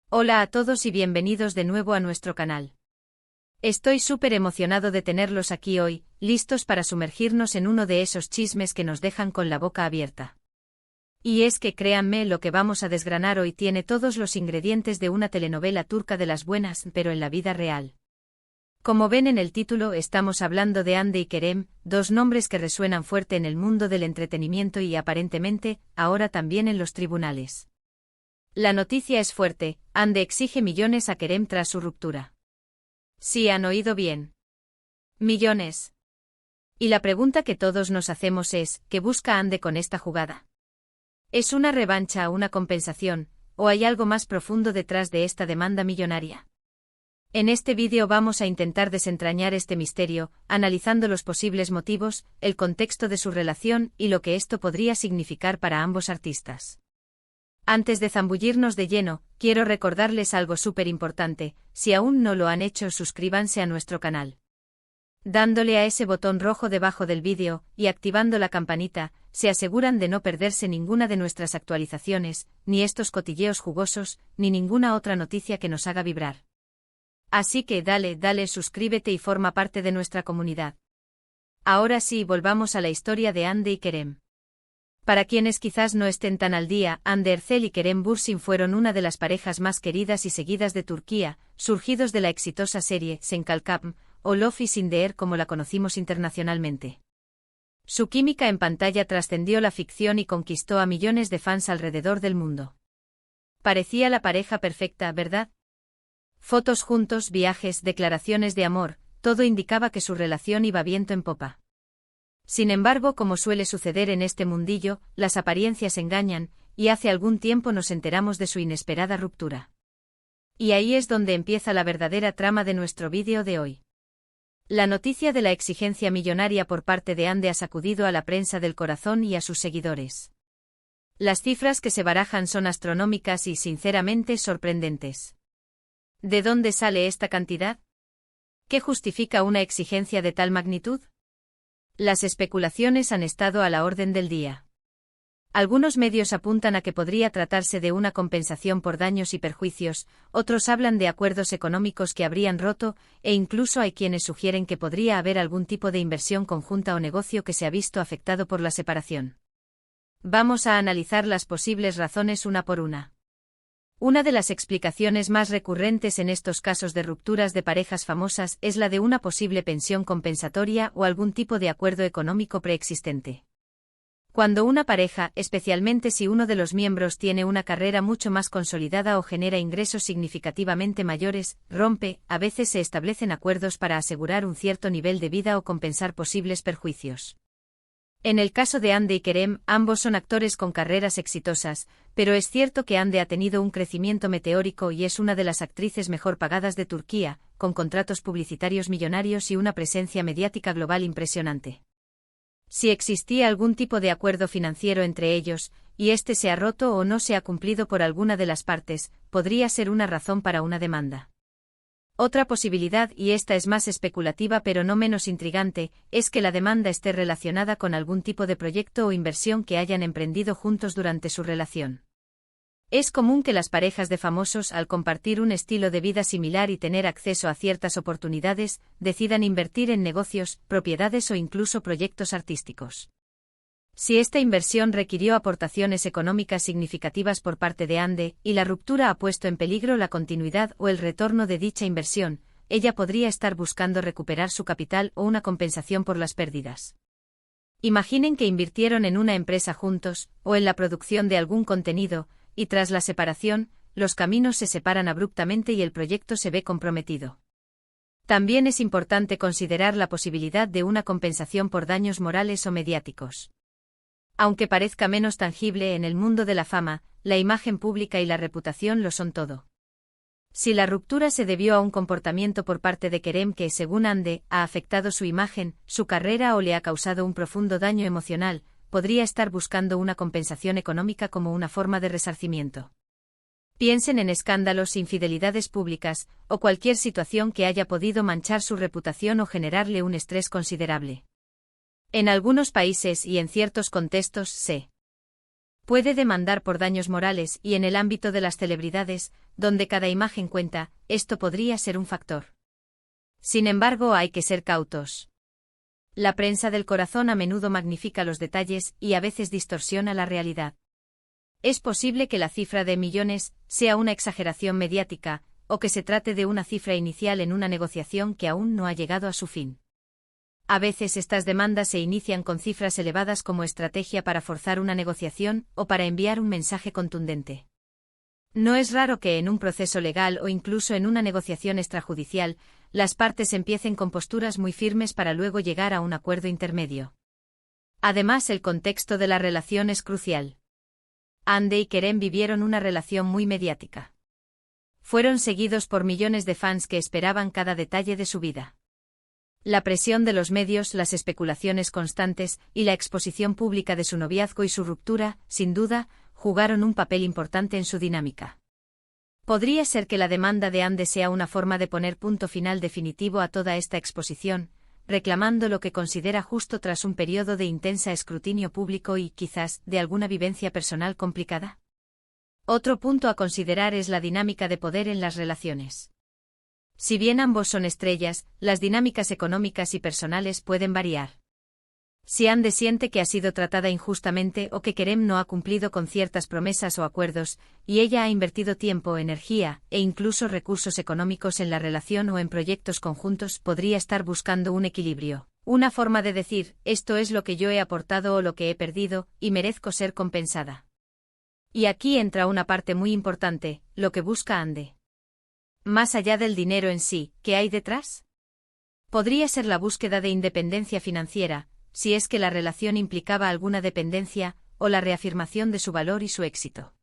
Hola a todos y bienvenidos de nuevo a nuestro canal. Estoy súper emocionado de tenerlos aquí hoy, listos para sumergirnos en uno de esos chismes que nos dejan con la boca abierta. Y es que créanme, lo que vamos a desgranar hoy tiene todos los ingredientes de una telenovela turca de las buenas, pero en la vida real. Como ven en el título, estamos hablando de Hande y Kerem, dos nombres que resuenan fuerte en el mundo del entretenimiento y aparentemente, ahora también en los tribunales. La noticia es fuerte: Hande exige millones a Kerem tras su ruptura. Sí, han oído bien. Millones. Y la pregunta que todos nos hacemos es, ¿qué busca Hande con esta jugada? ¿Es una revancha, una compensación, o hay algo más profundo detrás de esta demanda millonaria? En este vídeo vamos a intentar desentrañar este misterio, analizando los posibles motivos, el contexto de su relación y lo que esto podría significar para ambos artistas. Antes de zambullirnos de lleno, quiero recordarles algo súper importante: si aún no lo han hecho, suscríbanse a nuestro canal. Dándole a ese botón rojo debajo del vídeo y activando la campanita, se aseguran de no perderse ninguna de nuestras actualizaciones, ni estos cotilleos jugosos, ni ninguna otra noticia que nos haga vibrar. Así que dale, suscríbete y forma parte de nuestra comunidad. Ahora sí, volvamos a la historia de Hande y Kerem. Para quienes quizás no estén tan al día, Hande Erçel y Kerem Bürsin fueron una de las parejas más queridas y seguidas de Turquía, surgidos de la exitosa serie Sen Kalkam, o Love is in the Air como la conocimos internacionalmente. Su química en pantalla trascendió la ficción y conquistó a millones de fans alrededor del mundo. Parecía la pareja perfecta, ¿verdad? Fotos juntos, viajes, declaraciones de amor, todo indicaba que su relación iba viento en popa. Sin embargo, como suele suceder en este mundillo, las apariencias engañan, y hace algún tiempo nos enteramos de su inesperada ruptura. Y ahí es donde empieza la verdadera trama de nuestro vídeo de hoy. La noticia de la exigencia millonaria por parte de Hande ha sacudido a la prensa del corazón y a sus seguidores. Las cifras que se barajan son astronómicas y, sinceramente, sorprendentes. ¿De dónde sale esta cantidad? ¿Qué justifica una exigencia de tal magnitud? Las especulaciones han estado a la orden del día. Algunos medios apuntan a que podría tratarse de una compensación por daños y perjuicios, otros hablan de acuerdos económicos que habrían roto, e incluso hay quienes sugieren que podría haber algún tipo de inversión conjunta o negocio que se ha visto afectado por la separación. Vamos a analizar las posibles razones una por una. Una de las explicaciones más recurrentes en estos casos de rupturas de parejas famosas es la de una posible pensión compensatoria o algún tipo de acuerdo económico preexistente. Cuando una pareja, especialmente si uno de los miembros tiene una carrera mucho más consolidada o genera ingresos significativamente mayores, rompe, a veces se establecen acuerdos para asegurar un cierto nivel de vida o compensar posibles perjuicios. En el caso de Hande y Kerem, ambos son actores con carreras exitosas, pero es cierto que Hande ha tenido un crecimiento meteórico y es una de las actrices mejor pagadas de Turquía, con contratos publicitarios millonarios y una presencia mediática global impresionante. Si existía algún tipo de acuerdo financiero entre ellos, y este se ha roto o no se ha cumplido por alguna de las partes, podría ser una razón para una demanda. Otra posibilidad, y esta es más especulativa pero no menos intrigante, es que la demanda esté relacionada con algún tipo de proyecto o inversión que hayan emprendido juntos durante su relación. Es común que las parejas de famosos, al compartir un estilo de vida similar y tener acceso a ciertas oportunidades, decidan invertir en negocios, propiedades o incluso proyectos artísticos. Si esta inversión requirió aportaciones económicas significativas por parte de Hande, y la ruptura ha puesto en peligro la continuidad o el retorno de dicha inversión, ella podría estar buscando recuperar su capital o una compensación por las pérdidas. Imaginen que invirtieron en una empresa juntos, o en la producción de algún contenido, y tras la separación, los caminos se separan abruptamente y el proyecto se ve comprometido. También es importante considerar la posibilidad de una compensación por daños morales o mediáticos. Aunque parezca menos tangible en el mundo de la fama, la imagen pública y la reputación lo son todo. Si la ruptura se debió a un comportamiento por parte de Kerem que, según Hande, ha afectado su imagen, su carrera o le ha causado un profundo daño emocional, podría estar buscando una compensación económica como una forma de resarcimiento. Piensen en escándalos, infidelidades públicas, o cualquier situación que haya podido manchar su reputación o generarle un estrés considerable. En algunos países y en ciertos contextos se Puede demandar por daños morales y en el ámbito de las celebridades, donde cada imagen cuenta, esto podría ser un factor. Sin embargo, hay que ser cautos. La prensa del corazón a menudo magnifica los detalles y a veces distorsiona la realidad. Es posible que la cifra de millones sea una exageración mediática, o que se trate de una cifra inicial en una negociación que aún no ha llegado a su fin. A veces estas demandas se inician con cifras elevadas como estrategia para forzar una negociación o para enviar un mensaje contundente. No es raro que en un proceso legal o incluso en una negociación extrajudicial, las partes empiecen con posturas muy firmes para luego llegar a un acuerdo intermedio. Además, el contexto de la relación es crucial. Ande y Kerem vivieron una relación muy mediática. Fueron seguidos por millones de fans que esperaban cada detalle de su vida. La presión de los medios, las especulaciones constantes y la exposición pública de su noviazgo y su ruptura, sin duda, jugaron un papel importante en su dinámica. Podría ser que la demanda de Ande sea una forma de poner punto final definitivo a toda esta exposición, reclamando lo que considera justo tras un periodo de intensa escrutinio público y, quizás, de alguna vivencia personal complicada. Otro punto a considerar es la dinámica de poder en las relaciones. Si bien ambos son estrellas, las dinámicas económicas y personales pueden variar. Si Ande siente que ha sido tratada injustamente o que Kerem no ha cumplido con ciertas promesas o acuerdos, y ella ha invertido tiempo, energía e incluso recursos económicos en la relación o en proyectos conjuntos, podría estar buscando un equilibrio, una forma de decir, esto es lo que yo he aportado o lo que he perdido, y merezco ser compensada. Y aquí entra una parte muy importante, lo que busca Ande. Más allá del dinero en sí, ¿qué hay detrás? Podría ser la búsqueda de independencia financiera, si es que la relación implicaba alguna dependencia, o la reafirmación de su valor y su éxito.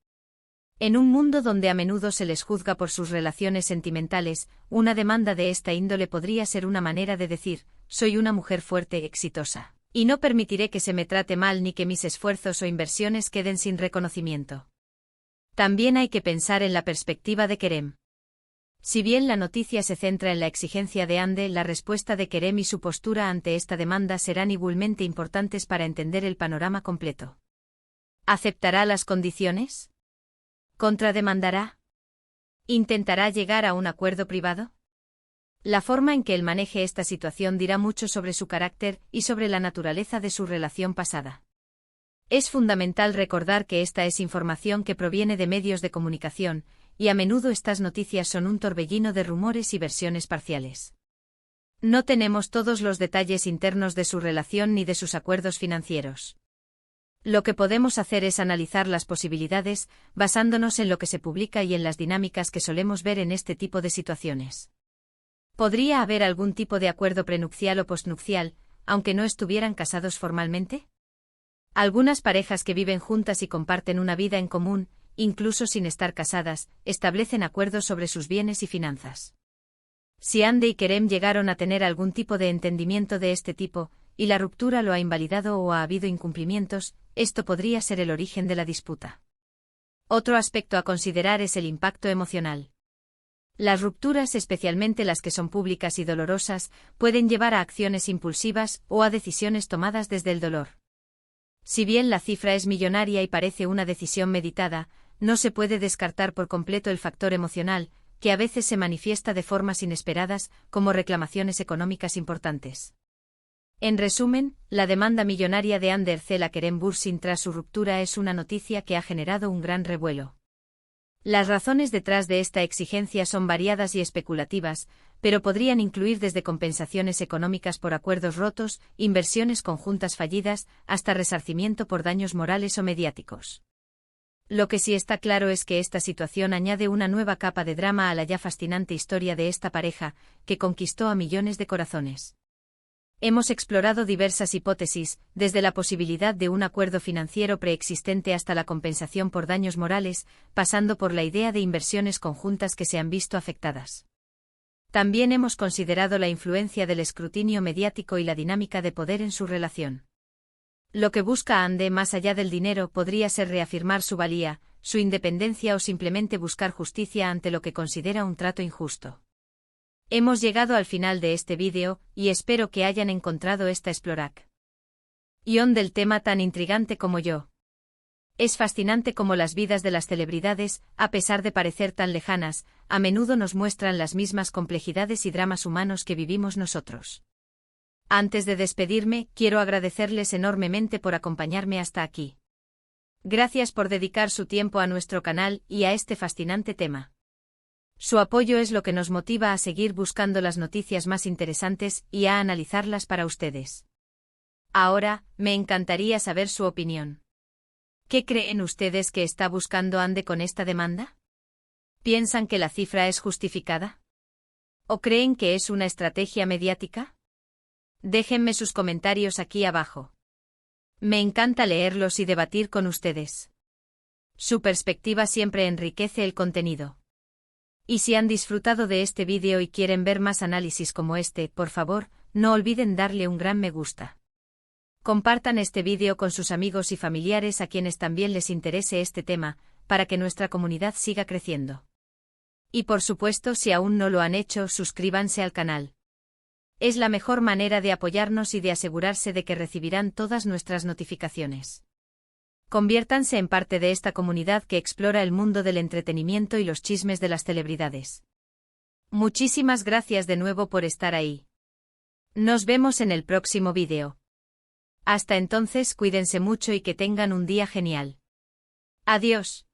En un mundo donde a menudo se les juzga por sus relaciones sentimentales, una demanda de esta índole podría ser una manera de decir, soy una mujer fuerte, exitosa, y no permitiré que se me trate mal ni que mis esfuerzos o inversiones queden sin reconocimiento. También hay que pensar en la perspectiva de Kerem. Si bien la noticia se centra en la exigencia de Ande, la respuesta de Kerem y su postura ante esta demanda serán igualmente importantes para entender el panorama completo. ¿Aceptará las condiciones? ¿Contrademandará? ¿Intentará llegar a un acuerdo privado? La forma en que él maneje esta situación dirá mucho sobre su carácter y sobre la naturaleza de su relación pasada. Es fundamental recordar que esta es información que proviene de medios de comunicación, y a menudo estas noticias son un torbellino de rumores y versiones parciales. No tenemos todos los detalles internos de su relación ni de sus acuerdos financieros. Lo que podemos hacer es analizar las posibilidades, basándonos en lo que se publica y en las dinámicas que solemos ver en este tipo de situaciones. ¿Podría haber algún tipo de acuerdo prenupcial o postnupcial, aunque no estuvieran casados formalmente? Algunas parejas que viven juntas y comparten una vida en común, incluso sin estar casadas, establecen acuerdos sobre sus bienes y finanzas. Si Ande y Kerem llegaron a tener algún tipo de entendimiento de este tipo, y la ruptura lo ha invalidado o ha habido incumplimientos, esto podría ser el origen de la disputa. Otro aspecto a considerar es el impacto emocional. Las rupturas, especialmente las que son públicas y dolorosas, pueden llevar a acciones impulsivas o a decisiones tomadas desde el dolor. Si bien la cifra es millonaria y parece una decisión meditada, no se puede descartar por completo el factor emocional, que a veces se manifiesta de formas inesperadas, como reclamaciones económicas importantes. En resumen, la demanda millonaria de Ande Erçel a Kerem Bürsin tras su ruptura es una noticia que ha generado un gran revuelo. Las razones detrás de esta exigencia son variadas y especulativas, pero podrían incluir desde compensaciones económicas por acuerdos rotos, inversiones conjuntas fallidas, hasta resarcimiento por daños morales o mediáticos. Lo que sí está claro es que esta situación añade una nueva capa de drama a la ya fascinante historia de esta pareja, que conquistó a millones de corazones. Hemos explorado diversas hipótesis, desde la posibilidad de un acuerdo financiero preexistente hasta la compensación por daños morales, pasando por la idea de inversiones conjuntas que se han visto afectadas. También hemos considerado la influencia del escrutinio mediático y la dinámica de poder en su relación. Lo que busca Ande más allá del dinero podría ser reafirmar su valía, su independencia o simplemente buscar justicia ante lo que considera un trato injusto. Hemos llegado al final de este vídeo, y espero que hayan encontrado esta exploración del tema tan intrigante como yo. Es fascinante cómo las vidas de las celebridades, a pesar de parecer tan lejanas, a menudo nos muestran las mismas complejidades y dramas humanos que vivimos nosotros. Antes de despedirme, quiero agradecerles enormemente por acompañarme hasta aquí. Gracias por dedicar su tiempo a nuestro canal y a este fascinante tema. Su apoyo es lo que nos motiva a seguir buscando las noticias más interesantes y a analizarlas para ustedes. Ahora, me encantaría saber su opinión. ¿Qué creen ustedes que está buscando Ande con esta demanda? ¿Piensan que la cifra es justificada? ¿O creen que es una estrategia mediática? Déjenme sus comentarios aquí abajo. Me encanta leerlos y debatir con ustedes. Su perspectiva siempre enriquece el contenido. Y si han disfrutado de este vídeo y quieren ver más análisis como este, por favor, no olviden darle un gran me gusta. Compartan este vídeo con sus amigos y familiares a quienes también les interese este tema, para que nuestra comunidad siga creciendo. Y por supuesto, si aún no lo han hecho, suscríbanse al canal. Es la mejor manera de apoyarnos y de asegurarse de que recibirán todas nuestras notificaciones. Conviértanse en parte de esta comunidad que explora el mundo del entretenimiento y los chismes de las celebridades. Muchísimas gracias de nuevo por estar ahí. Nos vemos en el próximo vídeo. Hasta entonces, cuídense mucho y que tengan un día genial. Adiós.